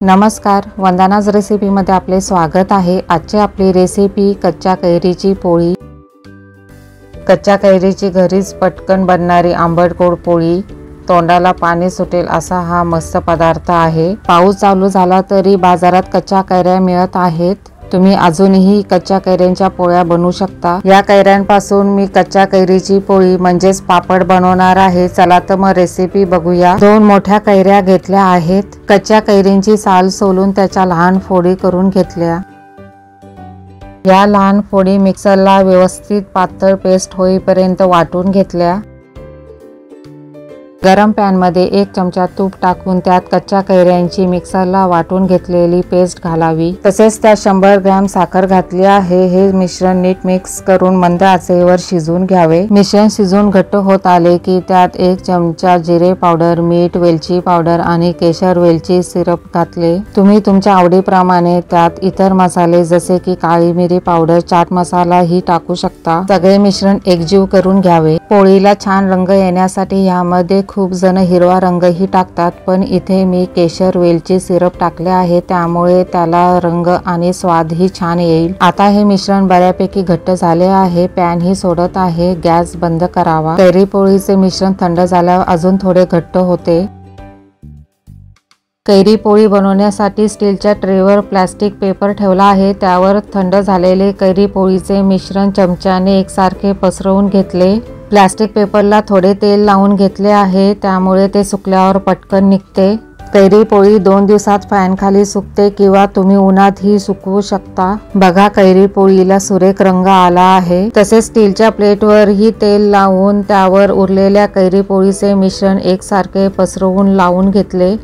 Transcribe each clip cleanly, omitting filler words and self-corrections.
नमस्कार, वंदनाज रेसिपीमध्ये आपले स्वागत आहे। आजची आपली रेसिपी कच्च्या कैरीची पोळी। कच्च्या कैरीची घरीच पटकन बनणारी आंबट गोड पोळी, तोंडाला पाणी सुटेल असा हा मस्त पदार्थ आहे। पाऊस चालू झाला तरी बाजारात कच्च्या कैऱ्या मिळत आहेत। तुम्ही अजूनही कच्च्या कैऱ्यांच्या पोळ्या बनवू शकता। या कैऱ्यांपासून मी कच्च्या कैरीची पोळी म्हणजेच पापड बनवणार आहे। चला तर मग रेसिपी बघूया। 2 मोठ्या कैऱ्या घेतल्या आहेत। कच्च्या कैरींची साल सोलून त्याच्या लहान फोडी करून घेतल्या। या लहान फोडी मिक्सरला व्यवस्थित पातळ पेस्ट होईपर्यंत वाटून घेतल्या। गरम पॅन मध्ये 1 चमचा तूप टाकून त्यात कच्च्या कैऱ्यांची मिक्सरला वाटून घेतलेली पेस्ट घालावी। तसेच त्यात 100 ग्रॅम साखर घातली आहे। हे मिश्रण नीट मिक्स करून मंद आचेवर शिजवून घ्यावे। मिश्रण शिजून घट्ट होत आले की त्यात 1 चमचा जिरे पावडर, मीठ, वेलची पावडर आणि केशर वेलची सिरप घातले। तुम्ही तुमच्या आवडीप्रमाणे त्यात इतर मसाले जसे की काळी मिरी पावडर, चाट मसाला ही टाकू शकता। सगळे मिश्रण एकजीव करून घ्यावे। पोळीला छान रंग येण्यासाठी यामध्ये खूप जण हिरवा रंगही टाकतात, पण इथे मी केशर वेलची सिरप टाकले आहे, त्यामुळे त्याला रंग आणि स्वादही छान येईल। आता हे मिश्रण बऱ्यापैकी घट्ट झाले आहे। पॅन ही सोडत आहे। गॅस बंद करावा। कैरी पोळीचे मिश्रण थंड झाल्यावर अजून थोडे घट्ट होते। कैरी पोळी बनवण्यासाठी स्टीलच्या ट्रेवर प्लास्टिक पेपर ठेवला आहे। त्यावर थंड झालेले कैरी पोळीचे मिश्रण चमच्याने एकसारखे पसरवून घेतले। प्लास्टिक पेपरला थोडे तेल लावून घेतले आहे, त्यामुळे ते सुकल्यावर पटकन निघते। कैरी पोळी 2 दिवसात फॅन खाली सुकते किंवा तुम्ही उन्हातही सुकवू शकता। बघा, कैरी पोळीला सुरेख रंग आला आहे। तसेच स्टीलच्या प्लेटवर ही तेल लावून त्यावर उरलेल्या कैरी पोळीचे मिश्रण एकसारखे पसरवून लावून घेतले।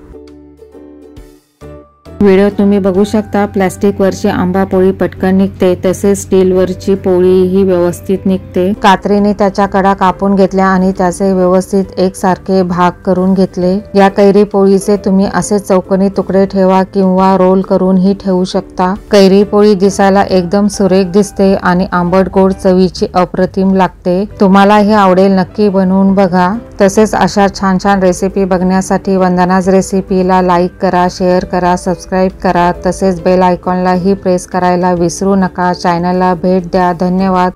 व्हिडिओ तुम्ही बघू शकता। प्लास्टिक वरची आंबा पोळी पटकन निघते, तसेच स्टील वरची पोळी ही व्यवस्थित निघते। कात्रीने त्याच्या कडा कापून घेतल्या आणि त्याचे व्यवस्थित एकसारखे भाग करून घेतले। या कैरी पोळीचे तुम्ही असे चौकोनी तुकडे ठेवा किंवा रोल करून ही ठेवू शकता। कैरी पोळी दिसायला एकदम सुरेख दिसते आणि आंबट गोड चवीची अप्रतिम लागते। तुम्हाला हे आवडेल, नक्की बनवून बघा। तसेच अशा छान छान रेसिपी बघण्यासाठी वंदनाज रेसिपीला लाईक करा, शेअर करा, सबस्क्राइब करा। तसेच बेल आयकॉनलाही प्रेस करायला विसरू नका। चॅनलला भेट द्या। धन्यवाद।